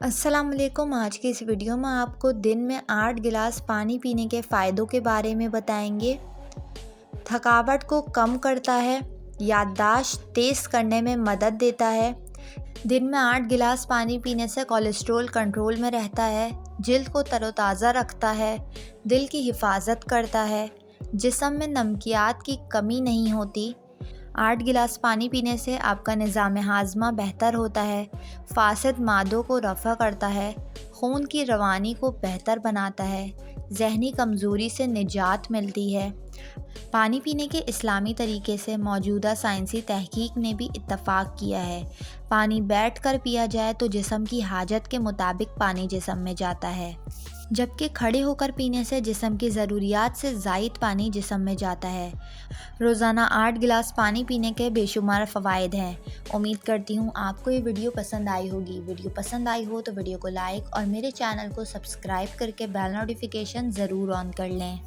अस्सलाम वालेकुम। आज की इस वीडियो में आपको दिन में 8 गिलास पानी पीने के फ़ायदों के बारे में बताएंगे। थकावट को कम करता है, याददाश्त तेज़ करने में मदद देता है। दिन में 8 गिलास पानी पीने से कोलेस्ट्रॉल कंट्रोल में रहता है, जिल्द को तरोताज़ा रखता है, दिल की हिफाजत करता है, जिस्म में नमकियात की कमी नहीं होती। 8 गिलास पानी पीने से आपका निज़ाम हाज़मा बेहतर होता है, फासिद मादों को रफ़ा करता है, खून की रवानी को बेहतर बनाता है, ज़हनी कमज़ोरी से निजात मिलती है। पानी पीने के इस्लामी तरीके से मौजूदा साइंसी तहकीक ने भी इत्तफ़ाक़ किया है। पानी बैठ कर पिया जाए तो जिस्म की हाजत के मुताबिक पानी जिस्म में जाता है, जबकि खड़े होकर पीने से जिस्म की ज़रूरियात से ज़ायद पानी जिस्म में जाता है। रोज़ाना 8 गिलास पानी पीने के बेशुमार फ़वाइद हैं। उम्मीद करती हूँ आपको ये वीडियो पसंद आई होगी। वीडियो पसंद आई हो तो वीडियो को लाइक और मेरे चैनल को सब्सक्राइब करके बेल नोटिफिकेशन ज़रूर ऑन कर लें।